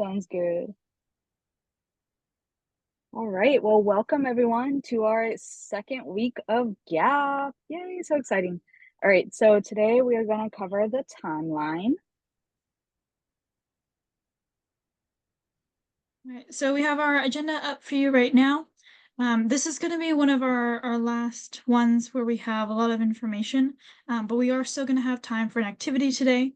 Sounds good. All right. Well, welcome everyone to our second week of Gap. Yay, so exciting. All right. So today we are going to cover the timeline. All right, so we have our agenda up for you right now. This is going to be one of our last ones where we have a lot of information, but we are still going to have time for an activity today.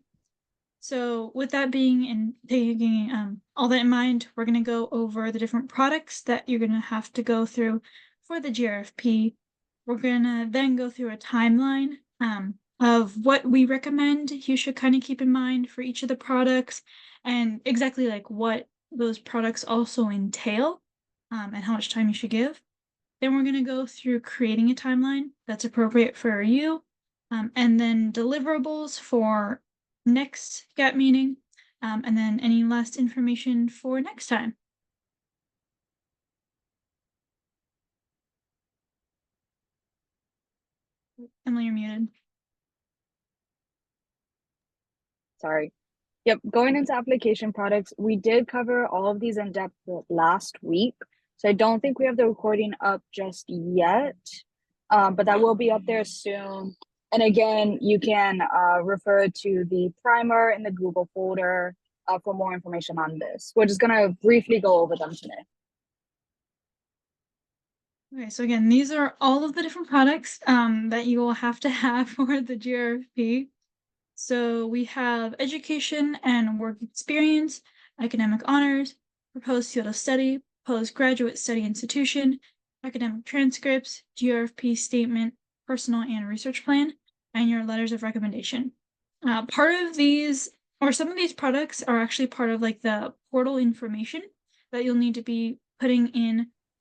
So with that being and taking all that in mind, we're going to go over the different products that you're going to have to go through for the GRFP. We're going to then go through a timeline of what we recommend you should kind of keep in mind for each of the products and exactly like what those products also entail and how much time you should give. Then we're going to go through creating a timeline that's appropriate for you, and then deliverables for next GAP meeting, and then any last information for next time. Emily, you're muted. Sorry. Yep. Going into application products, we did cover all of these in depth last week. So I don't think we have the recording up just yet, but that will be up there soon. And again, you can refer to the primer in the Google folder for more information on this. We're just going to briefly go over them today. Okay, so again, these are all of the different products that you will have to have for the GRFP. So we have education and work experience, academic honors, proposed field of study, postgraduate study institution, academic transcripts, GRFP statement, personal and research plan, and your letters of recommendation. Part of these, or some of these products are actually part of like the portal information that you'll need to be putting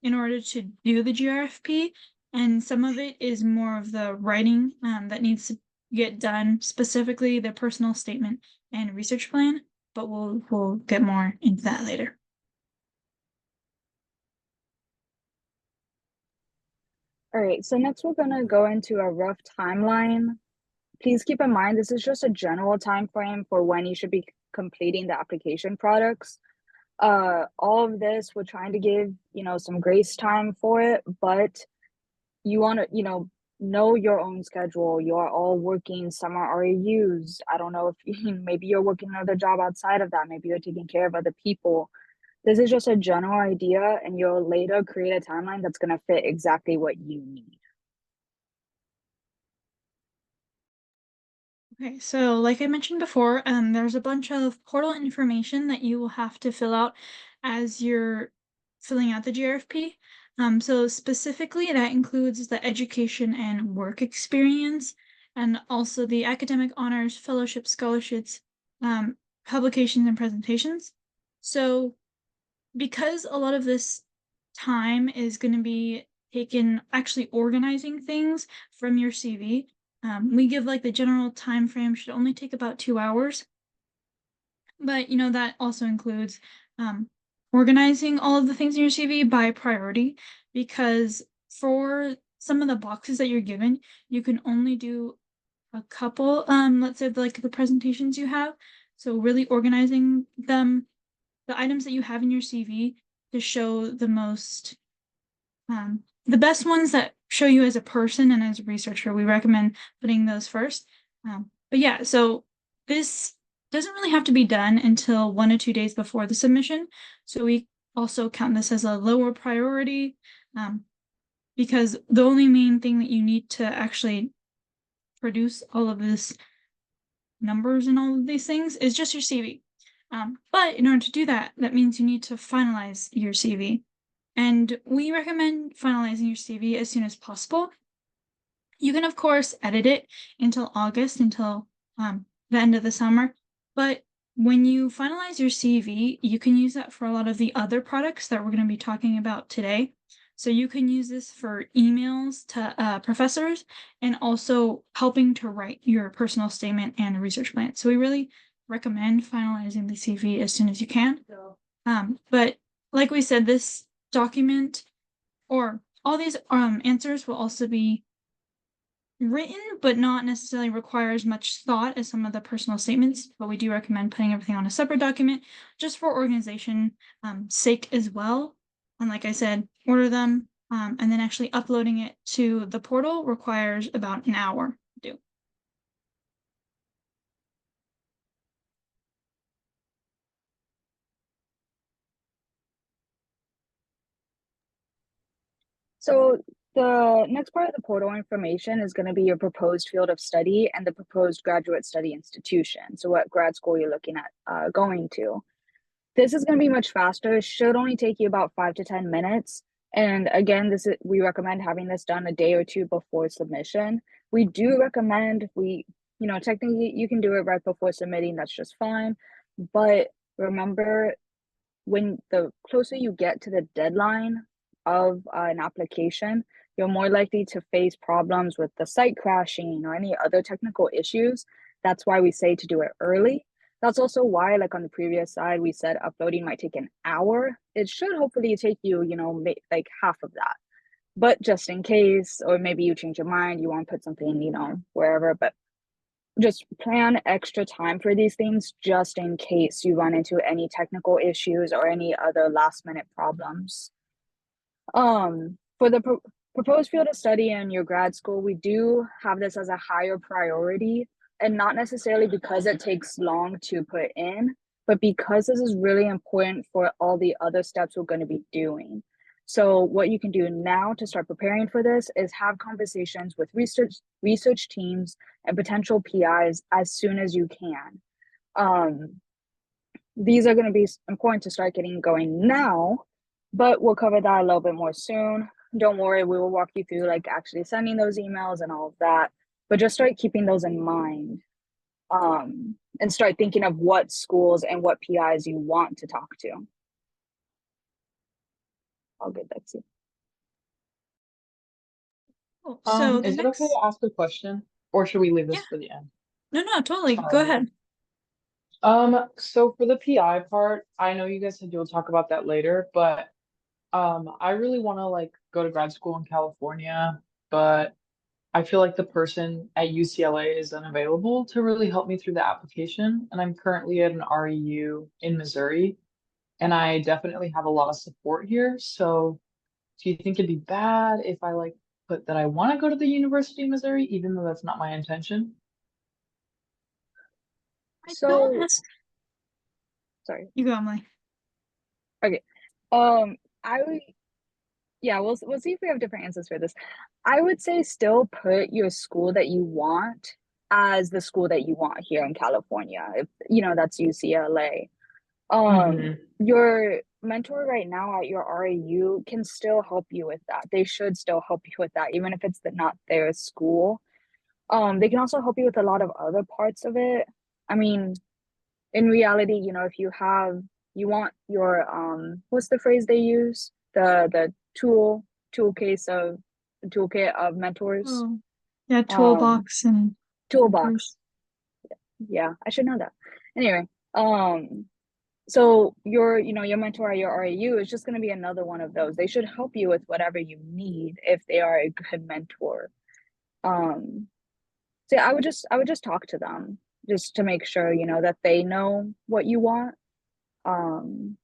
in order to do the GRFP. And some of it is more of the writing that needs to get done, specifically the personal statement and research plan, but we'll get more into that later. All right, so next we're gonna go into a rough timeline. Please keep in mind, this is just a general time frame for when you should be completing the application products. All of this, we're trying to give, some grace time for it, but you want to, know your own schedule. You're all working, some are already used. I don't know if maybe you're working another job outside of that. Maybe you're taking care of other people. This is just a general idea, and you'll later create a timeline that's going to fit exactly what you need. Okay, so like I mentioned before, there's a bunch of portal information that you will have to fill out as you're filling out the GRFP. So specifically, that includes the education and work experience, and also the academic honors, fellowship, scholarships, publications, and presentations. So because a lot of this time is going to be taken actually organizing things from your CV, we give like the general time frame should only take about 2 hours. But that also includes organizing all of the things in your CV by priority, because for some of the boxes that you're given, you can only do a couple, let's say like the presentations you have. So really organizing them, the items that you have in your CV to show the best ones that show you as a person and as a researcher. We recommend putting those first. But yeah, so this doesn't really have to be done until 1 or 2 days before the submission. So we also count this as a lower priority, because the only main thing that you need to actually produce all of this numbers and all of these things is just your CV. But in order to do that, that means you need to finalize your CV. And we recommend finalizing your CV as soon as possible. You can, of course, edit it until August, until the end of the summer. But when you finalize your CV, you can use that for a lot of the other products that we're going to be talking about today. So you can use this for emails to professors and also helping to write your personal statement and research plan. So we really recommend finalizing the CV as soon as you can. But like we said, this document or all these answers will also be written, but not necessarily require as much thought as some of the personal statements. But we do recommend putting everything on a separate document just for organization sake as well. And like I said, order them and then actually uploading it to the portal requires about an hour to do. So the next part of the portal information is going to be your proposed field of study and the proposed graduate study institution. So what grad school you're looking at going to. This is going to be much faster. It should only take you about 5 to 10 minutes. And again, we recommend having this done a day or two before submission. We do recommend technically you can do it right before submitting. That's just fine. But remember, when the closer you get to the deadline of an application, you're more likely to face problems with the site crashing or any other technical issues. That's why we say to do it early. That's also why, like on the previous side, we said uploading might take an hour. It should hopefully take you, like half of that. But just in case, or maybe you change your mind, you want to put something, wherever, but just plan extra time for these things just in case you run into any technical issues or any other last minute problems. For the proposed field of study in your grad school, we do have this as a higher priority, and not necessarily because it takes long to put in, but because this is really important for all the other steps we're going to be doing. So what you can do now to start preparing for this is have conversations with research teams and potential PIs as soon as you can. These are going to be important to start getting going now, but we'll cover that a little bit more soon. Don't worry, we will walk you through like actually sending those emails and all of that, but just start keeping those in mind. And start thinking of what schools and what PIs you want to talk to. All good, Lexi. Cool. So the Is it okay next, to ask a question, or should we leave yeah, this for the end? no, totally. Go Sorry. ahead. So for the PI part, I know you guys said you'll talk about that later, but I really want to like go to grad school in California, but I feel like the person at UCLA is unavailable to really help me through the application, and I'm currently at an REU in Missouri, and I definitely have a lot of support here. So do you think it'd be bad if I like put that I want to go to the University of Missouri, even though that's not my intention? I don't So, have, sorry. you go, Emily. Okay. I would, yeah, we'll see if we have different answers for this. I would say still put your school that you want as the school that you want here in California. If that's UCLA. Hmm. Your mentor right now at your RAU can still help you with that. They should still help you with that, even if it's not their school. They can also help you with a lot of other parts of it. I mean, in reality, if you want your what's the phrase they use? The toolkit of mentors. Oh, yeah, Um, toolbox and toolbox. mentors. Yeah, I should know that. Anyway, so your mentor at your RAU is just going to be another one of those. They should help you with whatever you need if they are a good mentor. Um, so yeah, I would just talk to them just to make sure that they know what you want. Um,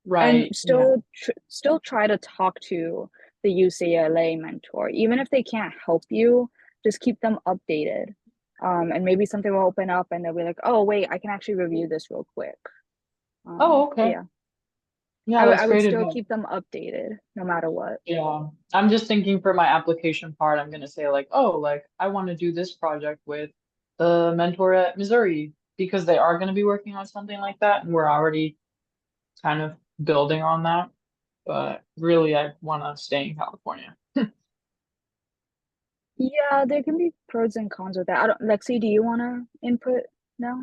and Right. Yeah. still try to talk to the UCLA mentor, even if they can't help you. Just keep them updated. And maybe something will open up, and they'll be like, "Oh, wait, I can actually review this real quick." Oh, But okay. yeah. Yeah, I that's would great still advice. keep them updated no matter what. Yeah. I'm just thinking for my application part, I'm gonna say like, oh, like I want to do this project with the mentor at Missouri because they are gonna be working on something like that, and we're already kind of building on that. But really, I want to stay in California. Yeah, there can be pros and cons with that. Lexi, do you want to input now?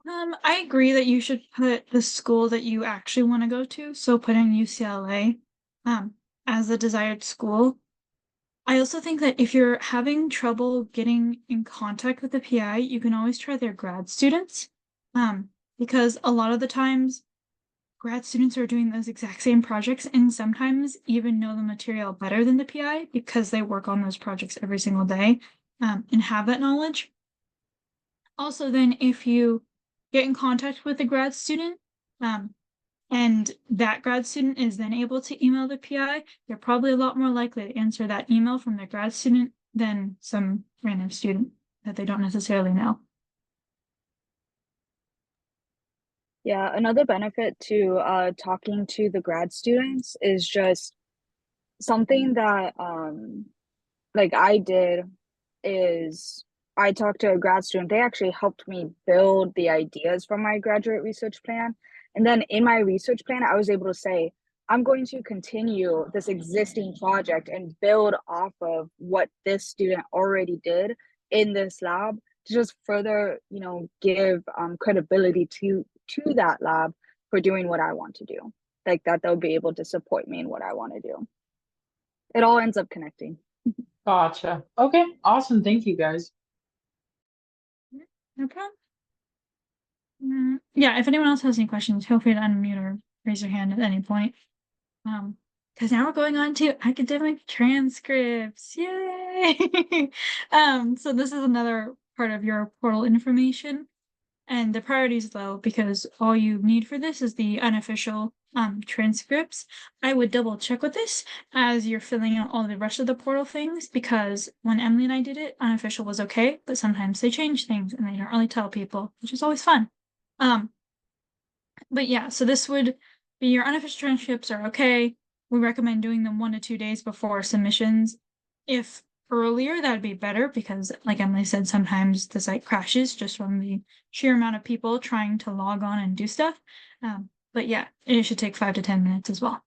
I agree that you should put the school that you actually want to go to. So put in UCLA, as the desired school. I also think that if you're having trouble getting in contact with the PI, you can always try their grad students. Because a lot of the times grad students are doing those exact same projects and sometimes even know the material better than the PI because they work on those projects every single day, and have that knowledge. Also, then if you get in contact with a grad student, and that grad student is then able to email the PI, they're probably a lot more likely to answer that email from their grad student than some random student that they don't necessarily know. Yeah, another benefit to talking to the grad students is just something that like I did is I talked to a grad student. They actually helped me build the ideas for my graduate research plan. And then in my research plan, I was able to say, I'm going to continue this existing project and build off of what this student already did in this lab to just further, give credibility to that lab for doing what I want to do. Like that they'll be able to support me in what I want to do. It all ends up connecting. Gotcha. Okay, awesome. Thank you guys. No problem. Yeah, if anyone else has any questions, feel free to unmute or raise your hand at any point. Because now we're going on to academic transcripts. Yay! So this is another part of your portal information. And the priority is low because all you need for this is the unofficial transcripts. I would double check with this as you're filling out all the rest of the portal things, because when Emily and I did it, unofficial was okay, but sometimes they change things and they don't really tell people, which is always fun. But yeah, so this would be your unofficial transcripts are okay. We recommend doing them 1 to 2 days before submissions. If earlier, that'd be better because, like Emily said, sometimes the site crashes just from the sheer amount of people trying to log on and do stuff. But yeah, it should take 5 to 10 minutes as well.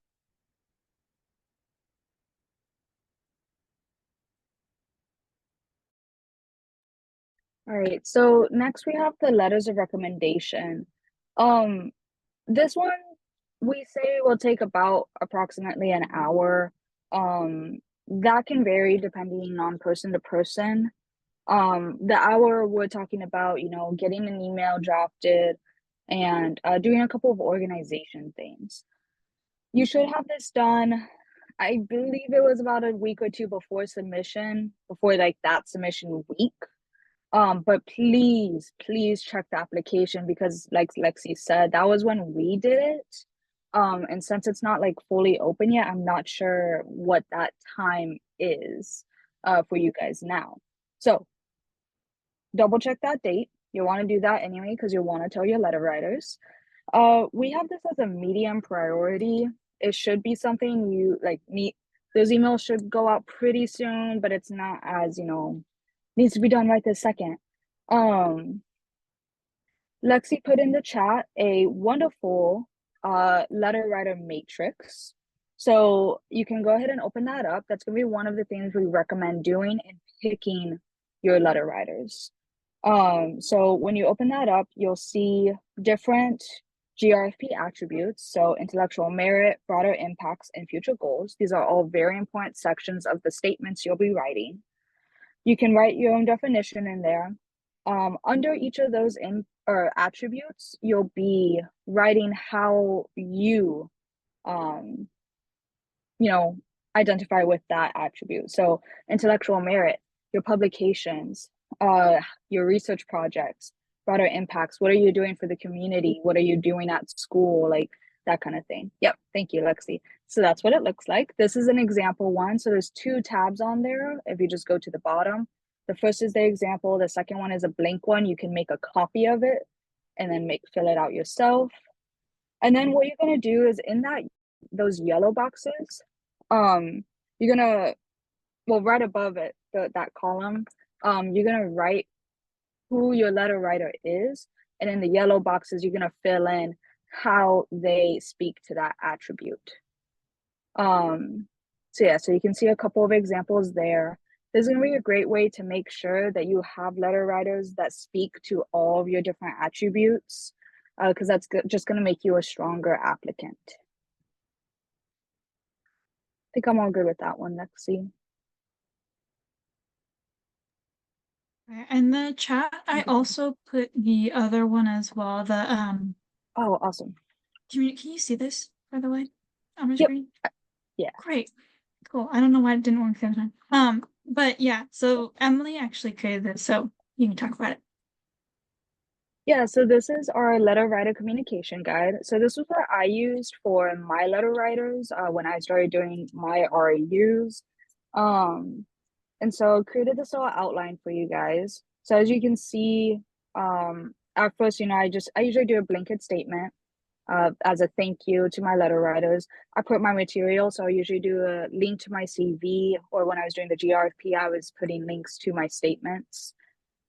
All right, so next we have the letters of recommendation. This one we say will take about approximately an hour. That can vary depending on person to person. The hour we're talking about, getting an email drafted and doing a couple of organization things. You should have this done. I believe it was about a week or two before submission, before like that submission week. But please check the application because like Lexi said, that was when we did it. And since it's not like fully open yet, I'm not sure what that time is for you guys now. So double check that date. You want to do that anyway because you want to tell your letter writers. We have this as a medium priority. It should be something you like need. Those emails should go out pretty soon, but it's not as, needs to be done right this second. Lexi put in the chat a wonderful letter writer matrix. So you can go ahead and open that up. That's going to be one of the things we recommend doing and picking your letter writers. So when you open that up, you'll see different GRFP attributes. So intellectual merit, broader impacts, and future goals. These are all very important sections of the statements you'll be writing. You can write your own definition in there. Under each of those attributes, you'll be writing how you, identify with that attribute. So intellectual merit, your publications, your research projects, broader impacts. What are you doing for the community? What are you doing at school? Like that kind of thing. Yep. Thank you, Lexi. So that's what it looks like. This is an example one. So there's 2 tabs on there. If you just go to the bottom, the first is the example. The second one is a blank one. You can make a copy of it and then fill it out yourself. And then what you're going to do is in those yellow boxes, you're gonna, right above it, that column, you're gonna write who your letter writer is, and in the yellow boxes, you're gonna fill in how they speak to that attribute. So yeah, so you can see a couple of examples there. This is gonna be a great way to make sure that you have letter writers that speak to all of your different attributes, because that's just gonna make you a stronger applicant. I think I'm all good with that one. Let's see. In the chat, I also put the other one as well. The Oh, awesome. can you see this, by the way, on the Yep. screen? Yeah. Great. Cool. I don't know why it didn't work the other time. But yeah, so Emily actually created this, so you can talk about it. Yeah, so this is our letter writer communication guide. So this was what I used for my letter writers when I started doing my RAUs. And so created this little outline for you guys. So as you can see, at first, I usually do a blanket statement as a thank you to my letter writers. I put my material, so I usually do a link to my CV, or when I was doing the GRFP, I was putting links to my statements.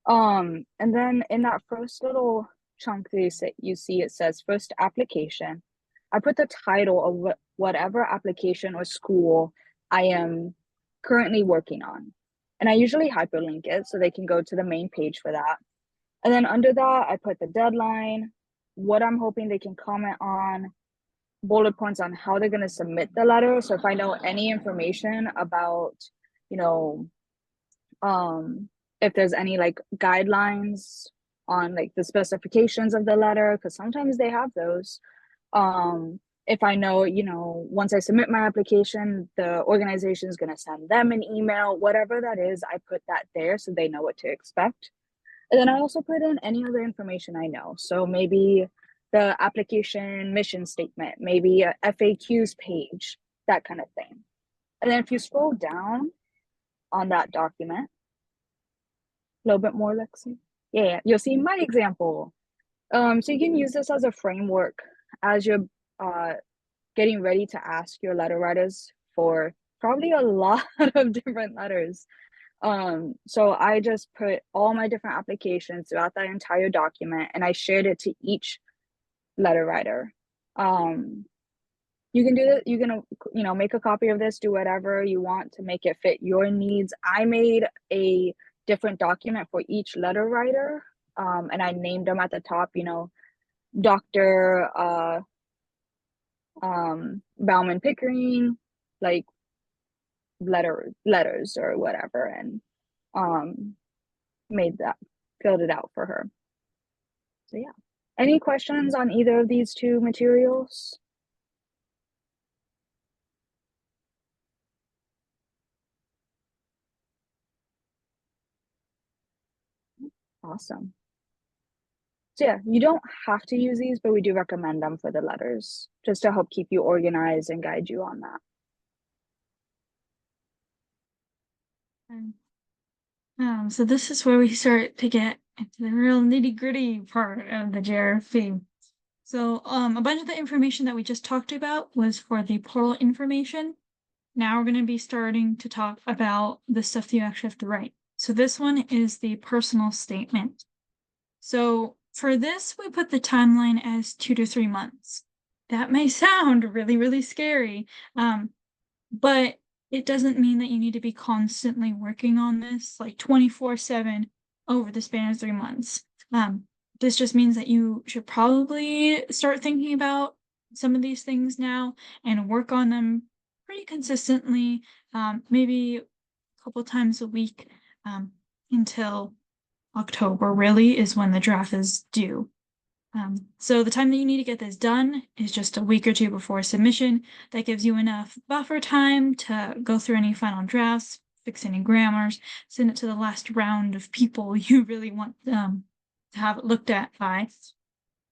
And then in that first little chunk that you see, it says first application. I put the title of whatever application or school I am currently working on. And I usually hyperlink it so they can go to the main page for that. And then under that, I put the deadline, what I'm hoping they can comment on, bullet points on how they're going to submit the letter. So if I know any information about, you know, if there's any like guidelines on like the specifications of the letter, because sometimes they have those. If I know, once I submit my application, the organization is going to send them an email, whatever that is, I put that there so they know what to expect. And then I also put in any other information I know. So maybe the application mission statement, maybe a FAQs page, that kind of thing. And then if you scroll down on that document, a little bit more, Lexi. Yeah, you'll see my example. So you can use this as a framework as you're getting ready to ask your letter writers for probably a lot of different letters. So I just put all my different applications throughout that entire document, and I shared it to each letter writer. You can do that. You can, make a copy of this, do whatever you want to make it fit your needs. I made a different document for each letter writer, and I named them at the top, Dr. Bauman Pickering, like letters or whatever, and filled it out for her. So yeah. Any questions on either of these two materials? Awesome. So yeah, you don't have to use these, but we do recommend them for the letters, just to help keep you organized and guide you on that. So this is where we start to get into the real nitty-gritty part of the GRFP. So a bunch of the information that we just talked about was for the portal information. Now we're going to be starting to talk about the stuff that you actually have to write. So this one is the personal statement. So for this, we put the timeline as 2 to 3 months. That may sound really, really scary, but it doesn't mean that you need to be constantly working on this like 24/7 over the span of 3 months. This just means that you should probably start thinking about some of these things now and work on them pretty consistently, maybe a couple times a week, until October really is when the draft is due. So the time that you need to get this done is just a week or two before submission. That gives you enough buffer time to go through any final drafts, fix any grammars, send it to the last round of people you really want to have it looked at by.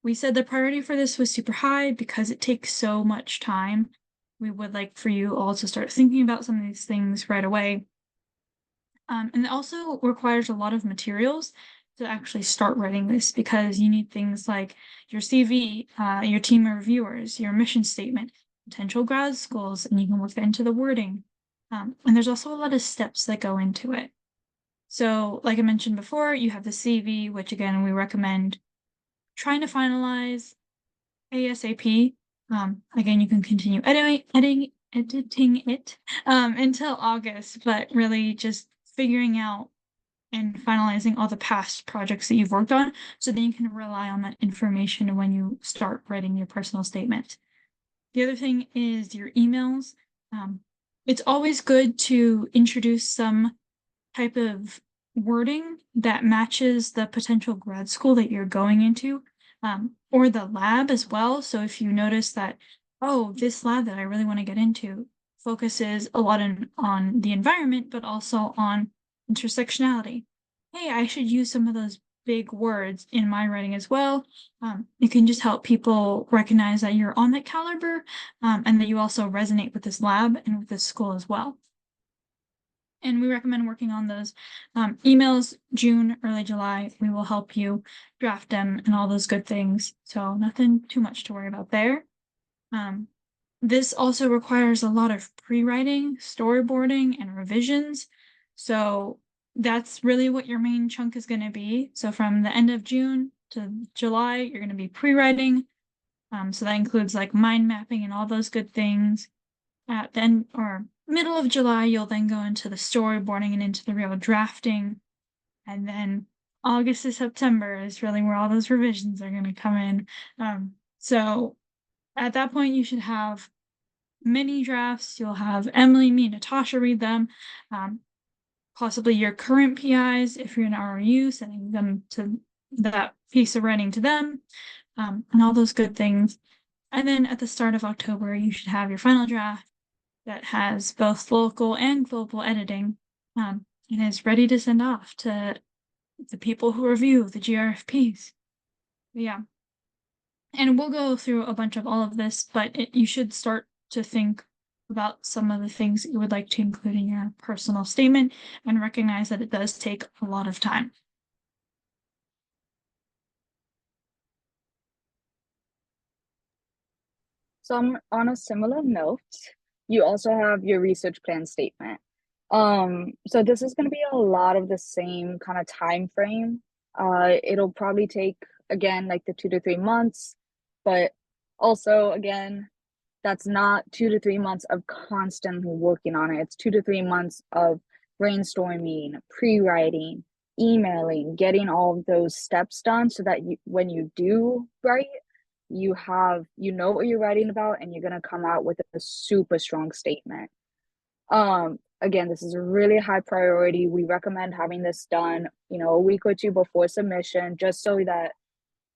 We said the priority for this was super high because it takes so much time. We would like for you all to start thinking about some of these things right away. And it also requires a lot of materials to actually start writing this, because you need things like your CV, your team of reviewers, your mission statement, potential grad schools, and you can look into the wording. And there's also a lot of steps that go into it. So like I mentioned before, you have the CV, which again, we recommend trying to finalize ASAP. Again, you can continue editing it until August, but really just figuring out and finalizing all the past projects that you've worked on, so then you can rely on that information when you start writing your personal statement. The other thing is your emails. It's always good to introduce some type of wording that matches the potential grad school that you're going into. or the lab as well. So if you notice that, oh, this lab that I really want to get into focuses a lot on the environment, but also on intersectionality. Hey, I should use some of those big words in my writing as well. It can just help people recognize that you're on that caliber, and that you also resonate with this lab and with this school as well. And we recommend working on those emails June, early July. We will help you draft them and all those good things. So nothing too much to worry about there. This also requires a lot of pre-writing, storyboarding, and revisions. So that's really what your main chunk is going to be. So from the end of June to July, you're going to be pre-writing. So that includes like mind mapping and all those good things. At the end or middle of July, you'll then go into the storyboarding and into the real drafting. And then August to September is really where all those revisions are going to come in. So at that point, you should have mini drafts. You'll have Emily, me, Natasha read them. Possibly your current PIs, if you're in ROU, sending them to that piece of writing to them, and all those good things. And then at the start of October, you should have your final draft that has both local and global editing, and is ready to send off to the people who review the GRFPs. Yeah. And we'll go through a bunch of all of this, but you should start to think about some of the things that you would like to include in your personal statement and recognize that it does take a lot of time. So on a similar note, you also have your research plan statement. So this is going to be a lot of the same kind of time frame. It'll probably take, again, like the 2 to 3 months, but also, again, that's not 2 to 3 months of constantly working on it. It's 2 to 3 months of brainstorming, pre-writing, emailing, getting all of those steps done so that when you do write, you know what you're writing about and you're going to come out with a super strong statement. Again, this is a really high priority. We recommend having this done, a week or two before submission, just so that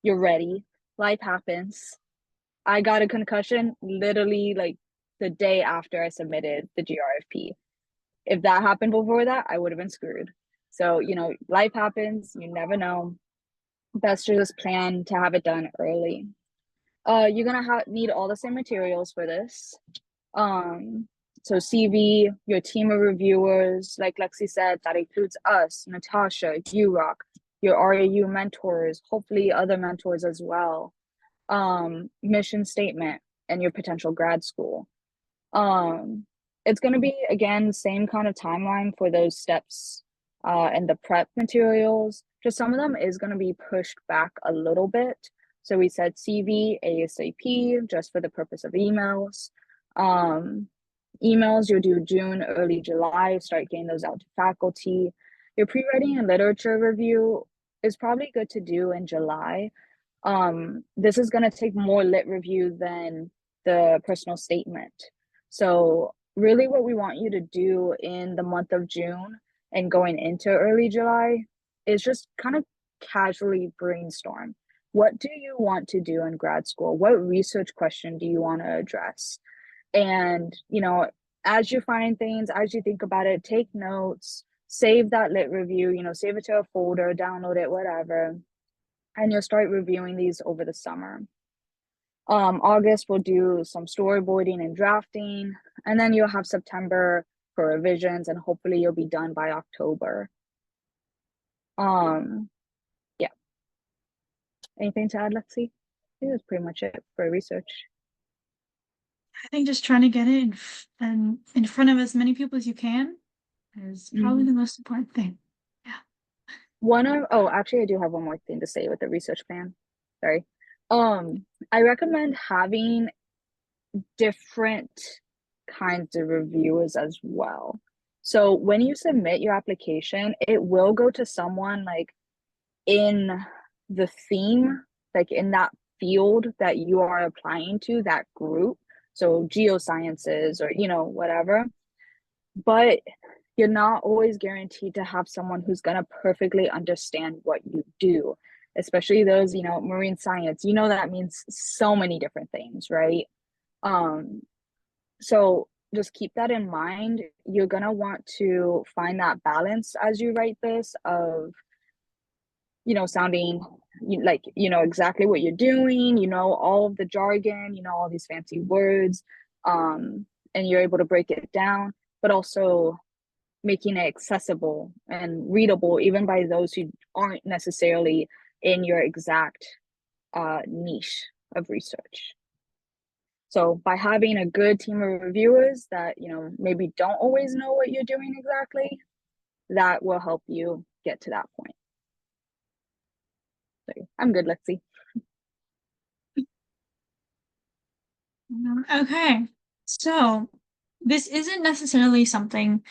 you're ready. Life happens. I got a concussion literally like the day after I submitted the GRFP. If that happened before that, I would have been screwed. So, life happens. You never know. Best to just plan to have it done early. You're gonna need all the same materials for this. So CV, your team of reviewers, like Lexi said, that includes us, Natasha, UROC, your RAU mentors, hopefully other mentors as well. Mission statement and your potential grad school. It's going to be, again, same kind of timeline for those steps and the prep materials. Just some of them is going to be pushed back a little bit. So we said CV, ASAP, just for the purpose of emails. Emails you'll do June, early July, start getting those out to faculty. Your pre-writing and literature review is probably good to do in July. This is going to take more lit review than the personal statement. So really what we want you to do in the month of June and going into early July is just kind of casually brainstorm. What do you want to do in grad school? What research question do you want to address? And, as you find things, as you think about it, take notes, save that lit review, save it to a folder, download it, whatever. And you'll start reviewing these over the summer. August, we'll do some storyboarding and drafting, and then you'll have September for revisions, and hopefully you'll be done by October. Yeah. Anything to add, Lexi? I think that's pretty much it for research. I think just trying to get it in front of as many people as you can is probably the most important thing. Actually, I do have one more thing to say with the research plan. Sorry. I recommend having different kinds of reviewers as well. So when you submit your application, it will go to someone like in the theme, like in that field that you are applying to, that group. So geosciences or, whatever. But you're not always guaranteed to have someone who's going to perfectly understand what you do. especially those, marine science, that means so many different things, right? Um, so just keep that in mind. You're gonna want to find that balance as you write this of, sounding like exactly what you're doing, all of the jargon, all these fancy words, and you're able to break it down, but also making it accessible and readable even by those who aren't necessarily in your exact niche of research. So by having a good team of reviewers that, maybe don't always know what you're doing exactly, that will help you get to that point. So I'm good, Lexi. Okay, so this isn't necessarily something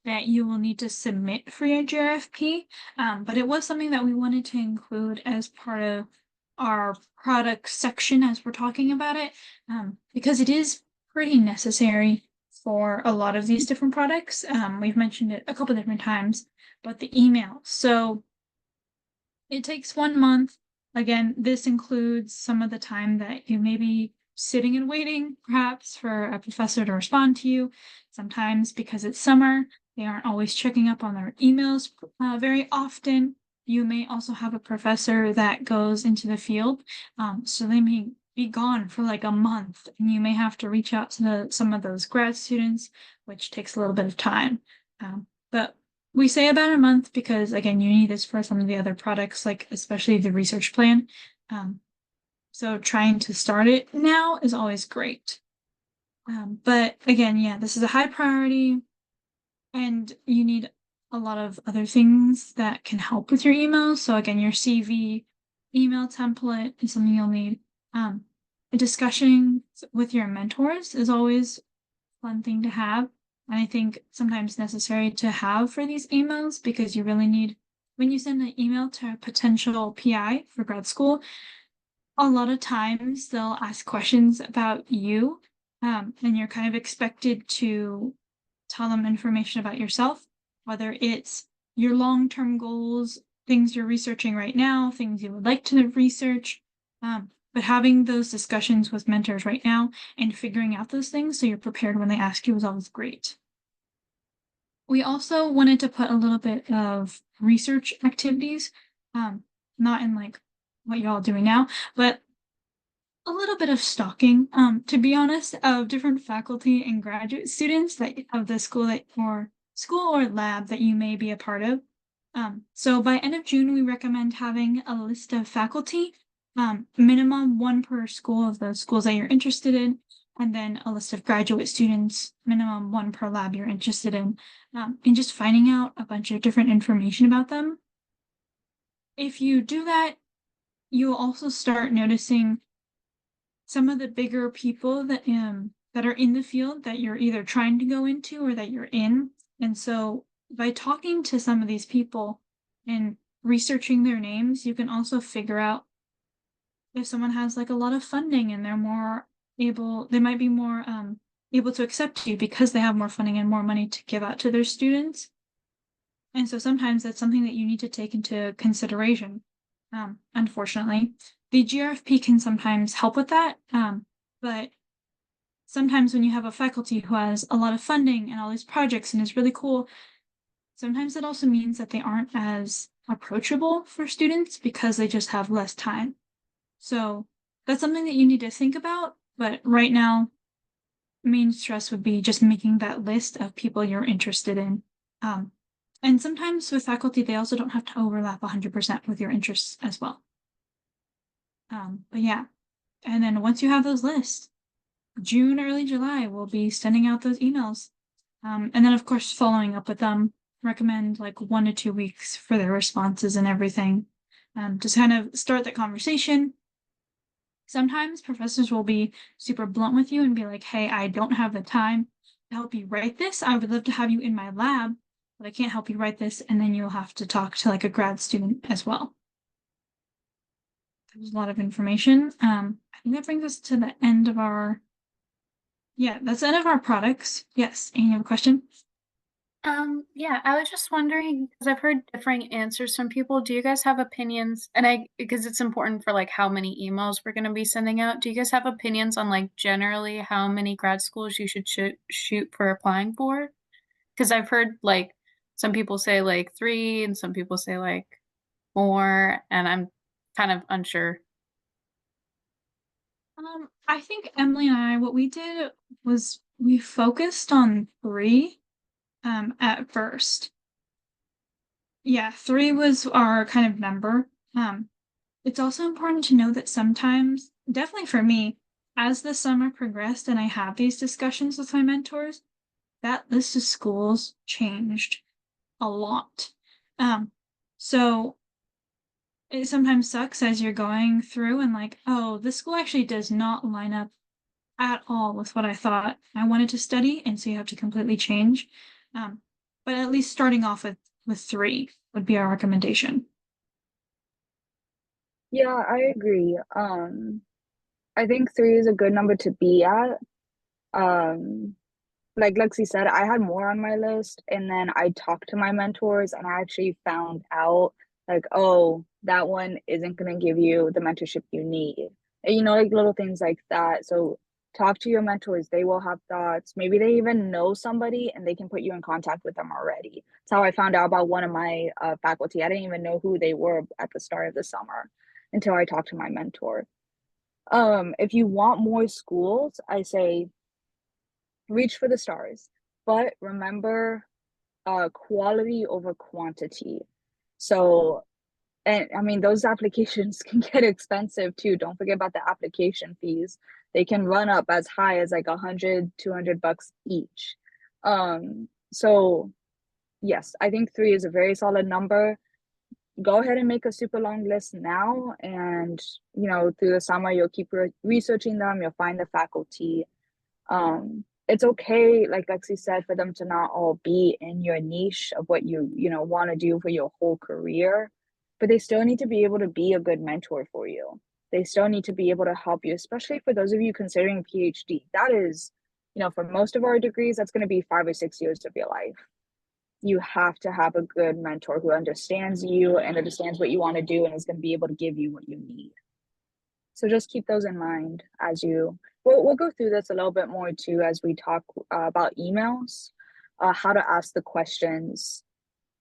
that you will need to submit for your GRFP, but it was something that we wanted to include as part of our product section as we're talking about it, because it is pretty necessary for a lot of these different products. We've mentioned it a couple different times, but the email. So it takes 1 month. Again, this includes some of the time that you may be sitting and waiting, perhaps, for a professor to respond to you. Sometimes because it's summer, they aren't always checking up on their emails very often. You may also have a professor that goes into the field, so they may be gone for like a month, and you may have to reach out to some of those grad students, which takes a little bit of time. But we say about a month because, again, you need this for some of the other products, like especially the research plan. So trying to start it now is always great. But again, yeah, this is a high priority, and you need a lot of other things that can help with your emails. So again, your CV, email template is something you'll need. A discussion with your mentors is always a fun thing to have. And I think sometimes necessary to have for these emails, because you really need, when you send an email to a potential PI for grad school, a lot of times they'll ask questions about you, and you're kind of expected to tell them information about yourself, whether it's your long-term goals, things you're researching right now, things you would like to research. But having those discussions with mentors right now and figuring out those things so you're prepared when they ask you is always great. We also wanted to put a little bit of research activities, not in like what you're all doing now, but a little bit of stalking, to be honest, of different faculty and graduate students that of the school or lab that you may be a part of. So by end of June, we recommend having a list of faculty, minimum one per school of the schools that you're interested in, and then a list of graduate students, minimum one per lab you're interested in, and just finding out a bunch of different information about them. If you do that, you'll also start noticing some of the bigger people that are in the field that you're either trying to go into or that you're in. And so by talking to some of these people and researching their names, you can also figure out if someone has like a lot of funding and they might be more able to accept you because they have more funding and more money to give out to their students. And so sometimes that's something that you need to take into consideration. Unfortunately, the GRFP can sometimes help with that, but sometimes when you have a faculty who has a lot of funding and all these projects and is really cool, sometimes that also means that they aren't as approachable for students because they just have less time. So that's something that you need to think about. But right now, main stress would be just making that list of people you're interested in. And sometimes with faculty, they also don't have to overlap 100% with your interests as well. But yeah, and then once you have those lists, June, early July, we'll be sending out those emails. And then, of course, following up with them, recommend like 1 to 2 weeks for their responses and everything. Just kind of start that conversation. Sometimes professors will be super blunt with you and be like, hey, I don't have the time to help you write this. I would love to have you in my lab, but I can't help you write this. And then you'll have to talk to like a grad student as well. There's a lot of information. I think that brings us to the end of our, yeah, that's the end of our products. Yes, Amy, you have a question? Yeah, I was just wondering because I've heard differing answers from people. Do you guys have opinions? And because it's important for like how many emails we're going to be sending out. Do you guys have opinions on like generally how many grad schools you should shoot for applying for? Because I've heard like some people say like 3 and some people say like more, and I'm kind of unsure. I think Emily and I, what we did was we focused on 3 at first. Yeah, 3 was our kind of number. It's also important to know that sometimes, definitely for me, as the summer progressed and I have these discussions with my mentors, that list of schools changed a lot. So it sometimes sucks as you're going through and like, oh, this school actually does not line up at all with what I thought I wanted to study, and so you have to completely change. But at least starting off with 3 would be our recommendation. Yeah, I agree. I think 3 is a good number to be at. Um, like Lexi said, I had more on my list, and then I talked to my mentors, and I actually found out like, oh, that one isn't gonna give you the mentorship you need. And, like little things like that. So talk to your mentors. They will have thoughts. Maybe they even know somebody, and they can put you in contact with them already. That's how I found out about one of my faculty. I didn't even know who they were at the start of the summer until I talked to my mentor. If you want more schools, I say reach for the stars, but remember quality over quantity. So, and I mean, those applications can get expensive too. Don't forget about the application fees. They can run up as high as like 100, $200 each. So yes, I think 3 is a very solid number. Go ahead and make a super long list now, and through the summer you'll keep researching them. You'll find the faculty. It's okay, like Lexi said, for them to not all be in your niche of what you want to do for your whole career, but they still need to be able to be a good mentor for you. They still need to be able to help you, especially for those of you considering PhD. That is, for most of our degrees, that's going to be 5 or 6 years of your life. You have to have a good mentor who understands you and understands what you want to do and is going to be able to give you what you need. So just keep those in mind as we'll go through this a little bit more too as we talk about emails, how to ask the questions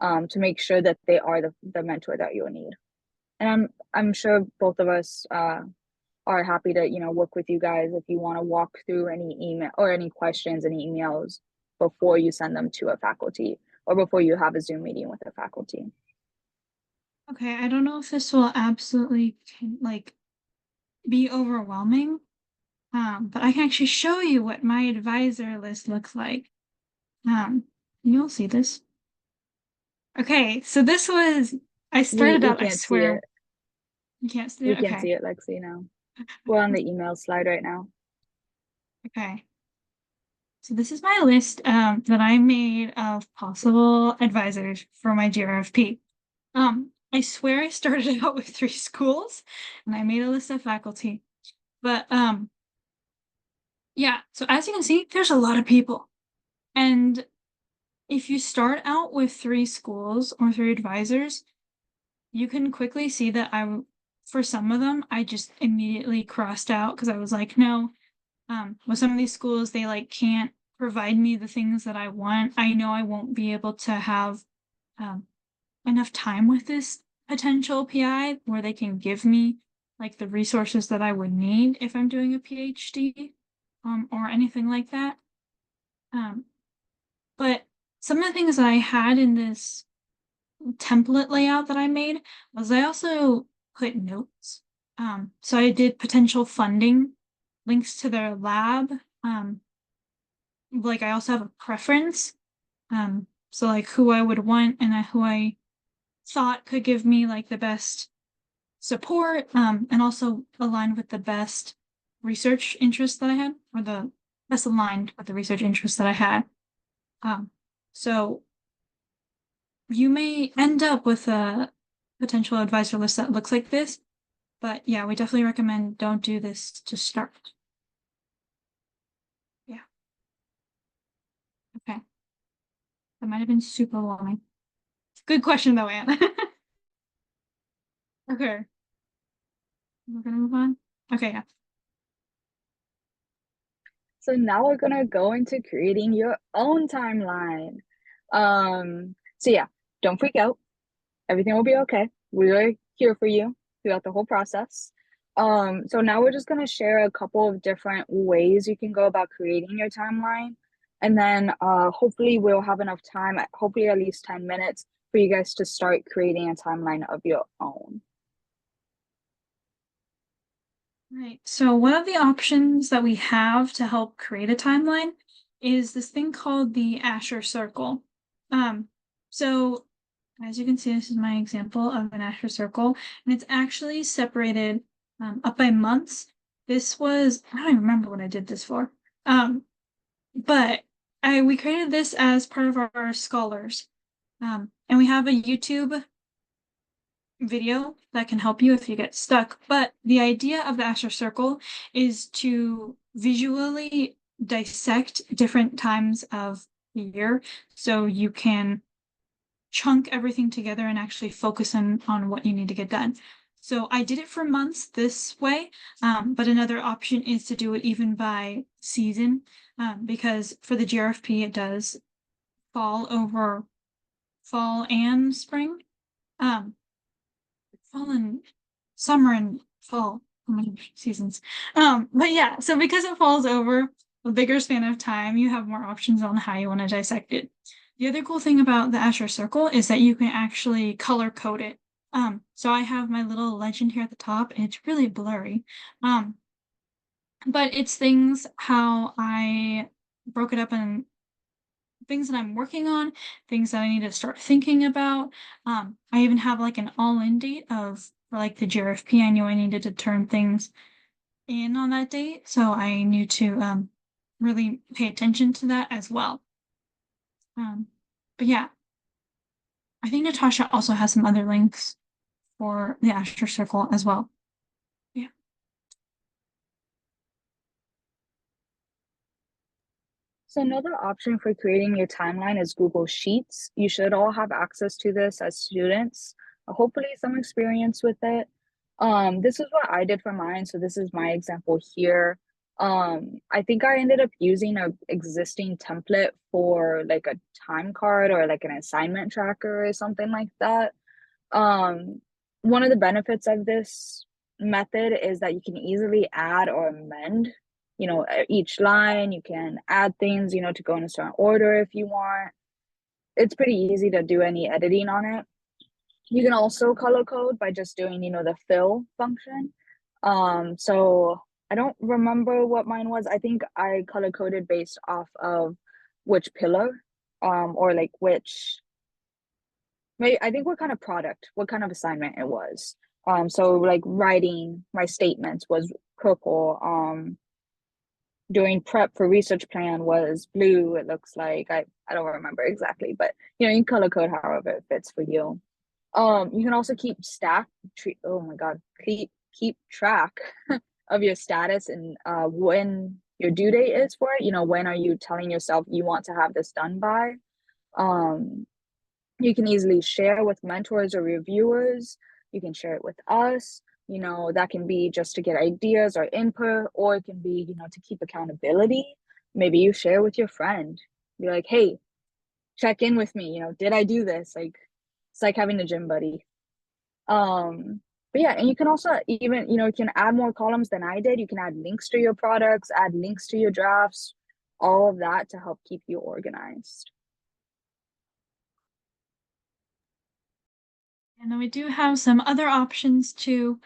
to make sure that they are the mentor that you'll need. And I'm sure both of us are happy to work with you guys if you want to walk through any email or any questions, any emails before you send them to a faculty or before you have a Zoom meeting with a faculty. Okay, I don't know if this will absolutely be overwhelming, but I can actually show you what my advisor list looks like. You'll see this. Okay, so this was I started We out. I can't see swear it. you can't see We it. can't Okay, see it, Lexi, now. We're on the email slide right now. okay. So this is my list that I made of possible advisors for my GRFP. I swear I started out with 3 schools, and I made a list of faculty. But yeah. So as you can see, there's a lot of people, and if you start out with 3 schools or 3 advisors, you can quickly see that for some of them, I just immediately crossed out because I was like, no, with some of these schools, they can't provide me the things that I want. I know I won't be able to have enough time with this potential PI where they can give me the resources that I would need if I'm doing a PhD, or anything like that. But some of the things that I had in this template layout that I made was I also put notes. So I did potential funding, links to their lab. I also have a preference. So who I would want and who I thought could give me the best support, and also aligned with the best research interests that I had, or the best aligned with the research interests that I had. So you may end up with a potential advisor list that looks like this, but yeah, we definitely recommend don't do this to start. Yeah. Okay. That might have been super long. Good question though, Anne. Okay. We're gonna move on. Okay, yeah. So now we're gonna go into creating your own timeline. So yeah, don't freak out. Everything will be okay. We're here for you throughout the whole process. So now we're just gonna share a couple of different ways you can go about creating your timeline. And then hopefully we'll have enough time, hopefully at least 10 minutes for you guys to start creating a timeline of your own. Right. So one of the options that we have to help create a timeline is this thing called the Asher circle. So as you can see, this is my example of an Asher circle, and it's actually separated up by months. This was, I don't even remember what I did this for. But we created this as part of our scholars. And we have a YouTube video that can help you if you get stuck. But the idea of the Asher circle is to visually dissect different times of the year so you can chunk everything together and actually focus on what you need to get done. So I did it for months this way, but another option is to do it even by season, because for the GRFP it does fall over fall and spring. Fall and summer and fall, how many seasons? But yeah, so because it falls over a bigger span of time, you have more options on how you want to dissect it. The other cool thing about the Asher circle is that you can actually color code it. So I have my little legend here at the top, and it's really blurry. But it's things how I broke it up in things that I'm working on, things that I need to start thinking about. I even have like an all-in date of for like the GRFP. I knew I needed to turn things in on that date, so I knew to really pay attention to that as well. But yeah, I think Natasha also has some other links for the Asher Circle as well. Yeah. So another option for creating your timeline is Google Sheets. You should all have access to this as students, hopefully some experience with it. This is what I did for mine, so this is my example here. I think I ended up using a existing template for like a time card or like an assignment tracker or something like that. One of the benefits of this method is that you can easily add or amend, each line. You can add things, to go in a certain order if you want. It's pretty easy to do any editing on it. You can also color code by just doing, the fill function. So I don't remember what mine was. I think I color coded based off of which pillar, or like which, maybe I think what kind of assignment it was. So like writing my statements was purple. Doing prep for research plan was blue. It looks like I don't remember exactly, but you can color code however it fits for you. You can also keep keep track of your status and when your due date is for it. When are you telling yourself you want to have this done by? You can easily share with mentors or reviewers. You can share it with us. That can be just to get ideas or input, or it can be, to keep accountability. Maybe you share with your friend. Be like, hey, check in with me. Did I do this? Like, it's like having a gym buddy. But yeah, and you can also even, you can add more columns than I did. You can add links to your products, add links to your drafts, all of that to help keep you organized. And then we do have some other options too.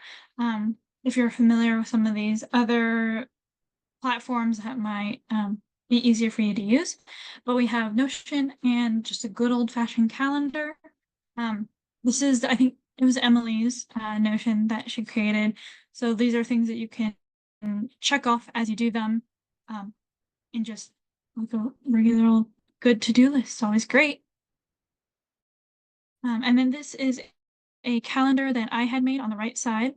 If you're familiar with some of these other platforms that might be easier for you to use. But we have Notion and just a good old-fashioned calendar. This is, I think it was Emily's Notion that she created. So these are things that you can check off as you do them, and just like a regular old good to-do list. It's always great. And then this is a calendar that I had made on the right side.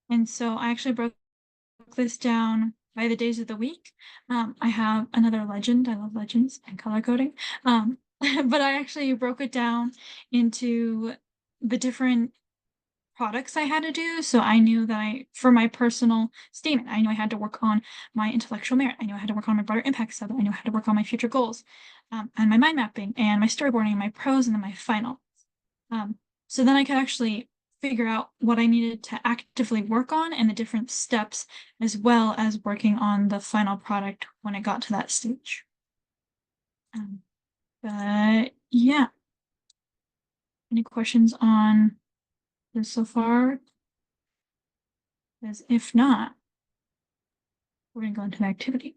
And so I actually broke this down by the days of the week. I have another legend. I love legends and color coding. but I actually broke it down into the different products I had to do. So I knew that for my personal statement, I knew I had to work on my intellectual merit. I knew I had to work on my broader impact sub. I knew I had to work on my future goals, and my mind mapping and my storyboarding and my prose and then my final. So then I could actually figure out what I needed to actively work on and the different steps, as well as working on the final product when it got to that stage. But yeah. Any questions on this so far? Because if not, we're gonna go into an activity.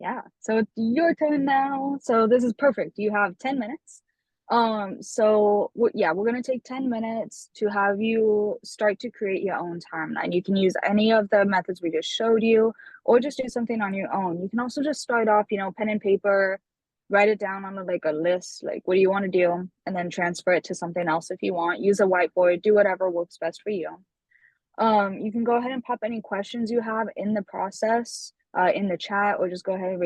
Yeah, so it's your turn now. So this is perfect. You have 10 minutes. So yeah, we're gonna take 10 minutes to have you start to create your own timeline. You can use any of the methods we just showed you, or just do something on your own. You can also just start off, pen and paper, write it down on like a list, like what do you want to do, and then transfer it to something else if you want. Use a whiteboard, do whatever works best for you. You can go ahead and pop any questions you have in the process in the chat, or just go ahead and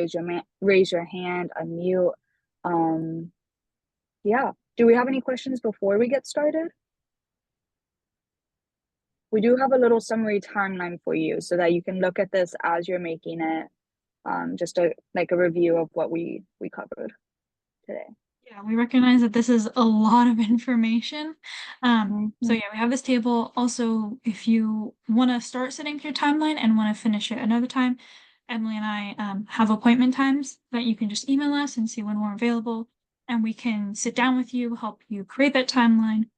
raise your hand, unmute. Yeah. Do we have any questions before we get started? We do have a little summary timeline for you so that you can look at this as you're making it. Just like a review of what we covered today. Yeah, we recognize that this is a lot of information. So yeah, we have this table. Also, if you want to start setting your timeline and want to finish it another time, Emily and I have appointment times that you can just email us and see when we're available, and we can sit down with you, help you create that timeline,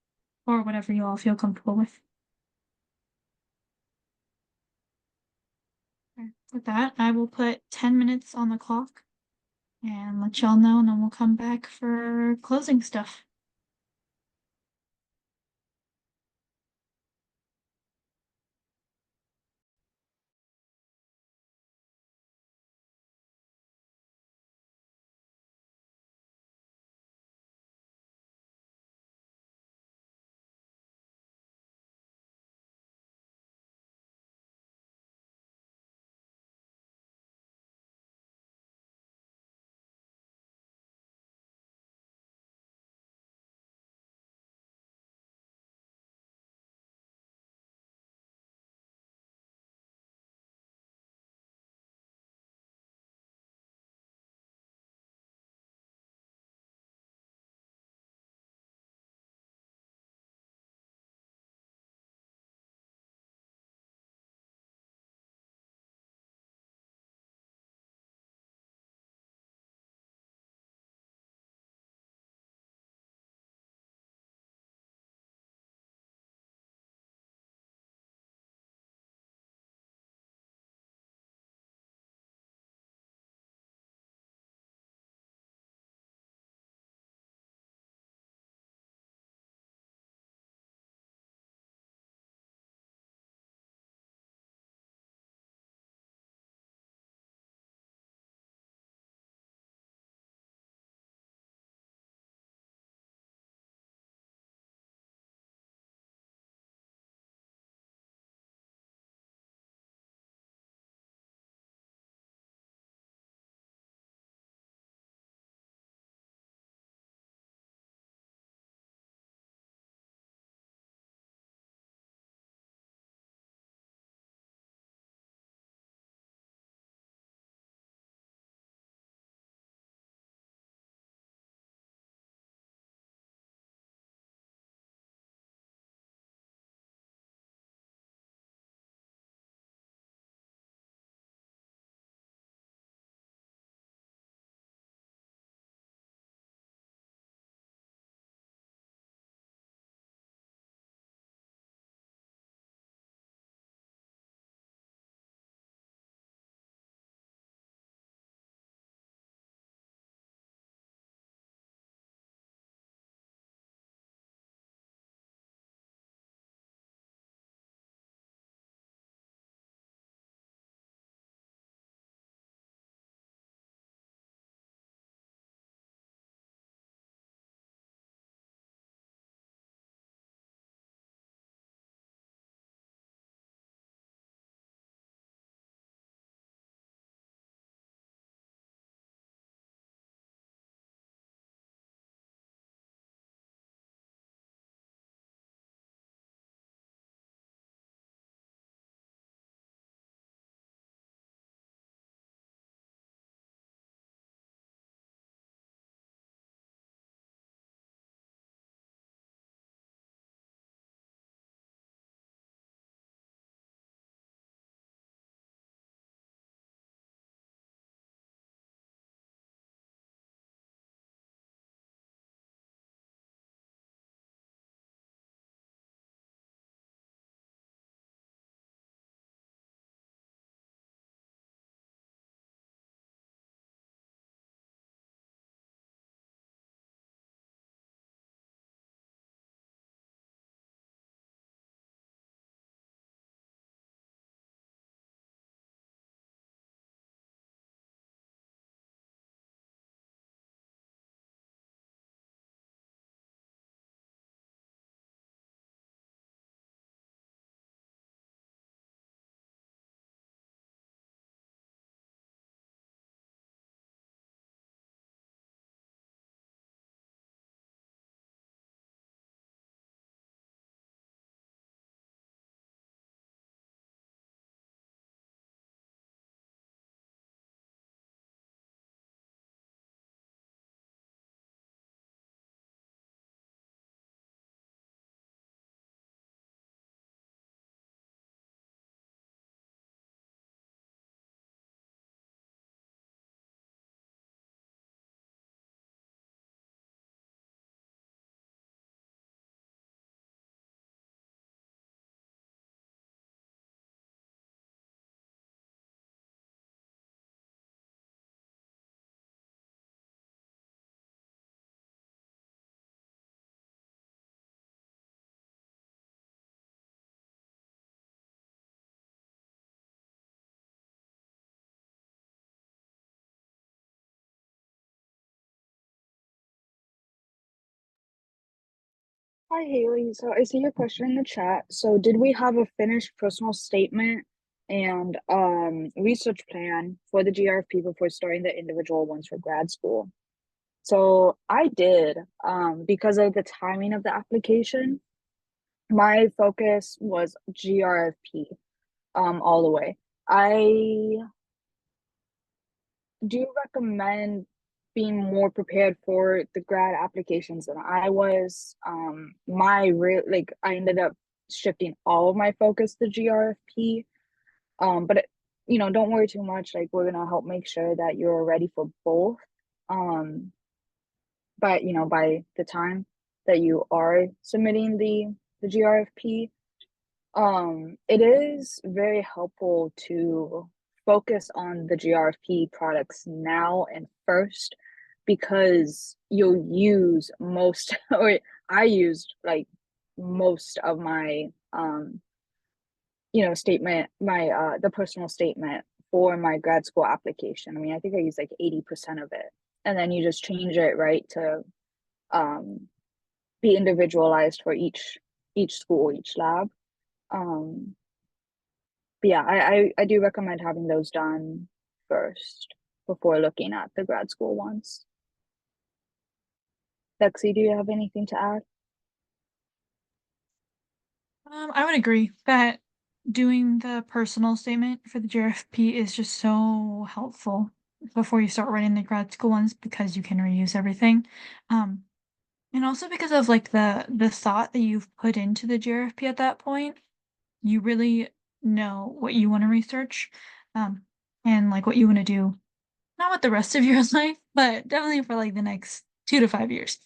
or whatever you all feel comfortable with. Okay. With that, I will put 10 minutes on the clock and let y'all know, and then we'll come back for closing stuff. Hi, Haley. So I see your question in the chat. So did we have a finished personal statement and research plan for the GRFP before starting the individual ones for grad school? So I did, because of the timing of the application, my focus was GRFP, all the way. I do recommend being more prepared for the grad applications than I was. I ended up shifting all of my focus to GRFP. But don't worry too much. Like, we're gonna help make sure that you're ready for both. Um, but by the time that you are submitting the GRFP, it is very helpful to focus on the GRFP products now and first, because you'll use most, or I used like most of my statement, my the personal statement for my grad school application. I mean, I think I used like 80% of it, and then you just change it, right, to um be individualized for each school, each lab. um but yeah, I do recommend having those done first before looking at the grad school ones. Lexi, do you have anything to add? I would agree that doing the personal statement for the GRFP is just so helpful before you start writing the grad school ones because you can reuse everything. Um, and also because of like the thought that you've put into the GRFP at that point, you really know what you want to research, um, and like what you want to do, not with the rest of your life, but definitely for like the next 2 to 5 years.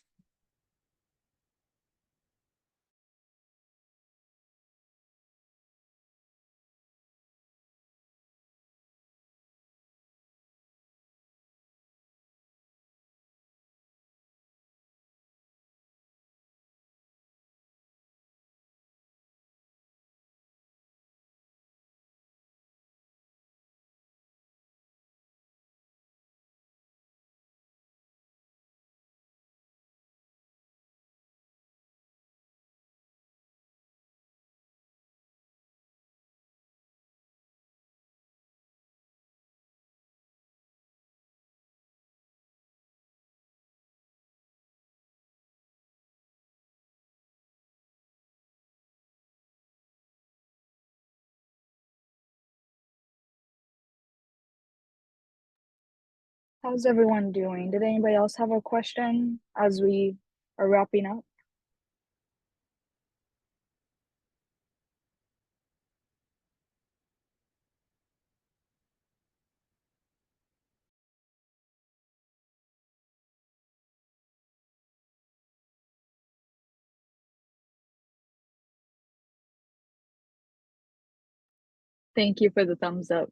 How's everyone doing? Did anybody else have a question as we are wrapping up? Thank you for the thumbs up.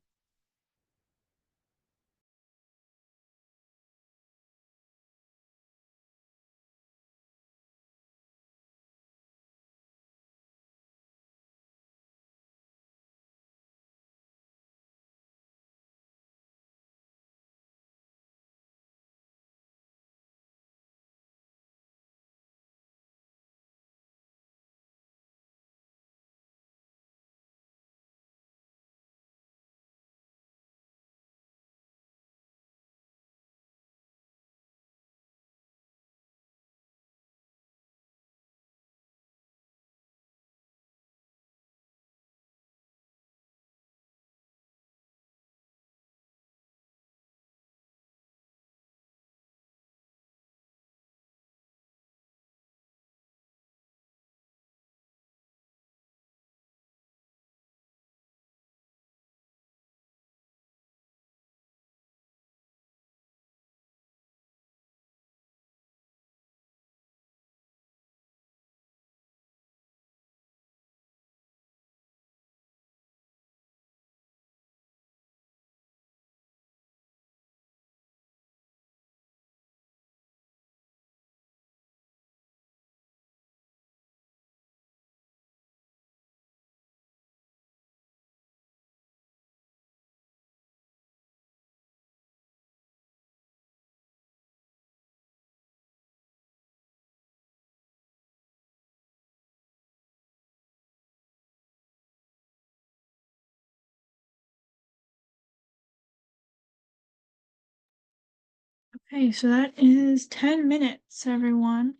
Okay, so that is 10 minutes, everyone.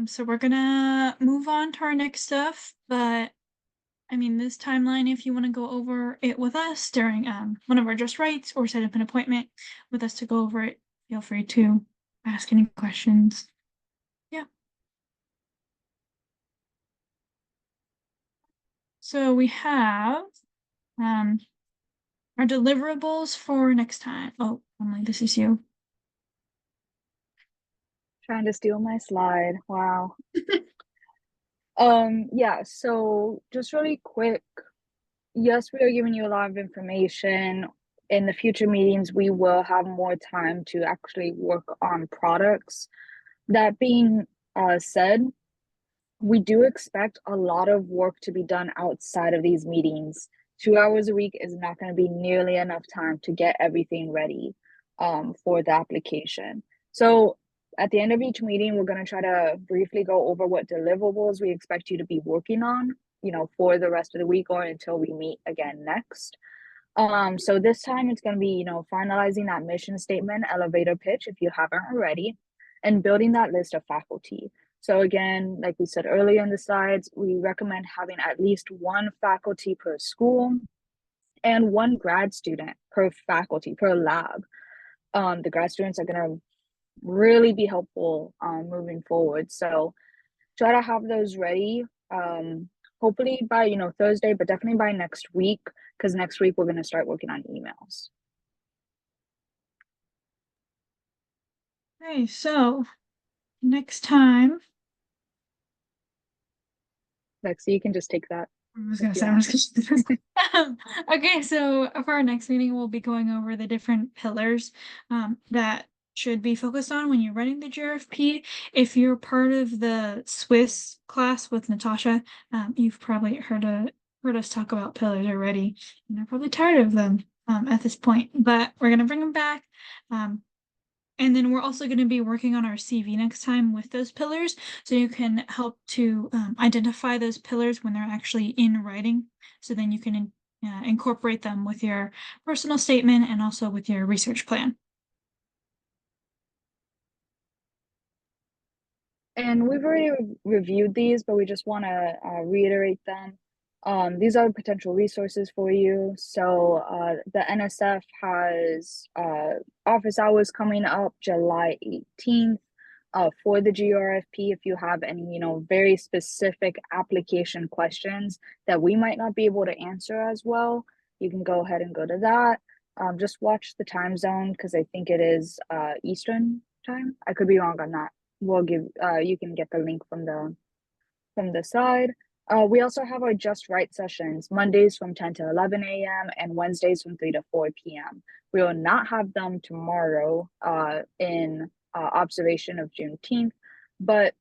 So we're gonna move on to our next stuff, but I mean, this timeline, if you want to go over it with us during one of our Just Rights or set up an appointment with us to go over it, feel free to ask any questions. Yeah. So we have our deliverables for next time. Oh, Emily, this is you. Trying to steal my slide. Wow. Yeah, so just really quick. Yes, we are giving you a lot of information. In the future meetings, we will have more time to actually work on products. That being said, we do expect a lot of work to be done outside of these meetings. 2 hours a week is not going to be nearly enough time to get everything ready for the application. So at the end of each meeting, we're going to try to briefly go over what deliverables we expect you to be working on, for the rest of the week or until we meet again next. So this time it's going to be, finalizing that mission statement, elevator pitch if you haven't already, and building that list of faculty. So again, like we said earlier in the slides, we recommend having at least one faculty per school and one grad student per faculty, per lab. The grad students are going to really be helpful moving forward. So try to have those ready. Hopefully by Thursday, but definitely by next week, because next week we're going to start working on emails. Okay, so next time. Lexi, you can just take that. I was gonna say, I'm just gonna do this. Okay, so for our next meeting, we'll be going over the different pillars that should be focused on when you're running the GRFP. If you're part of the Swiss class with Natasha, you've probably heard us talk about pillars already, and you're probably tired of them at this point. But we're gonna bring them back. And then we're also going to be working on our CV next time with those pillars, so you can help to identify those pillars when they're actually in writing. So then you can incorporate them with your personal statement and also with your research plan. And we've already reviewed these, but we just want to reiterate them. These are potential resources for you. So the NSF has office hours coming up July 18th for the GRFP. If you have any, very specific application questions that we might not be able to answer as well, you can go ahead and go to that. Just watch the time zone because I think it is Eastern time. I could be wrong on that. We'll give you can get the link from the side. We also have our Just Right sessions Mondays from 10 to 11 a.m. and Wednesdays from 3 to 4 p.m. We will not have them tomorrow in observation of Juneteenth, but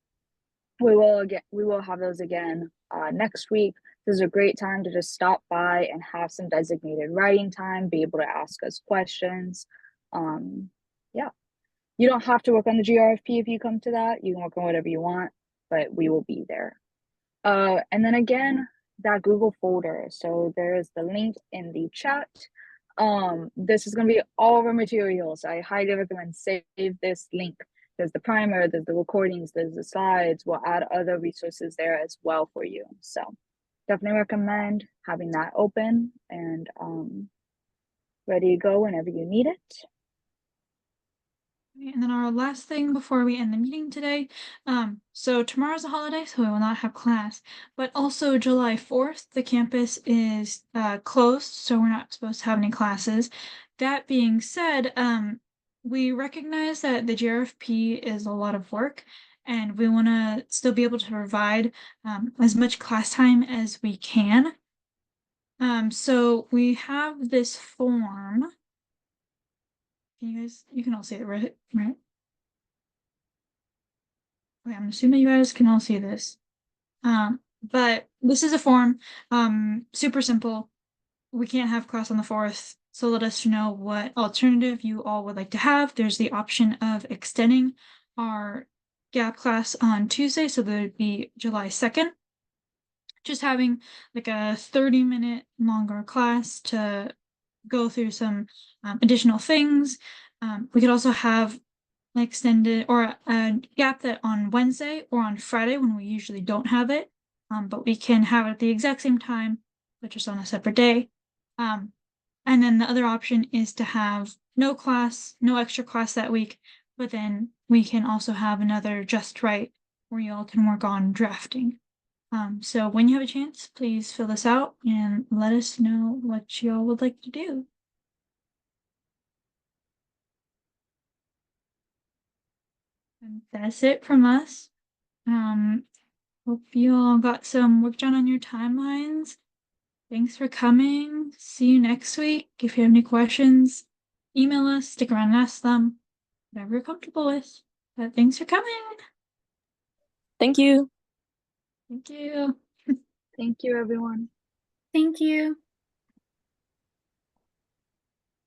we will have those again next week. This is a great time to just stop by and have some designated writing time, be able to ask us questions. Yeah. You don't have to work on the GRFP if you come to that. You can work on whatever you want, but we will be there. And then again, that Google folder. So there is the link in the chat. This is going to be all of our materials. I highly recommend save this link. There's the primer, there's the recordings, there's the slides. We'll add other resources there as well for you. So definitely recommend having that open and ready to go whenever you need it. And then our last thing before we end the meeting today, so tomorrow's a holiday, so we will not have class, but also July 4th, the campus is closed, so we're not supposed to have any classes. That being said, we recognize that the GRFP is a lot of work, and we want to still be able to provide as much class time as we can. So we have this form. You can all see it, right? Okay, I'm assuming you guys can all see this. But this is a form, super simple. We can't have class on the 4th, so let us know what alternative you all would like to have. There's the option of extending our gap class on Tuesday, so that would be July 2nd. Just having like a 30-minute longer class to go through some additional things. We could also have an extended or a gap that on Wednesday or on Friday when we usually don't have it. But we can have it at the exact same time, but just on a separate day. And then the other option is to have no class, no extra class that week, but then we can also have another just right where you all can work on drafting. So when you have a chance, please fill this out and let us know what you all would like to do. And that's it from us. Hope you all got some work done on your timelines. Thanks for coming. See you next week. If you have any questions, email us, stick around and ask them, whatever you're comfortable with. But thanks for coming. Thank you. Thank you. Thank you, everyone. Thank you.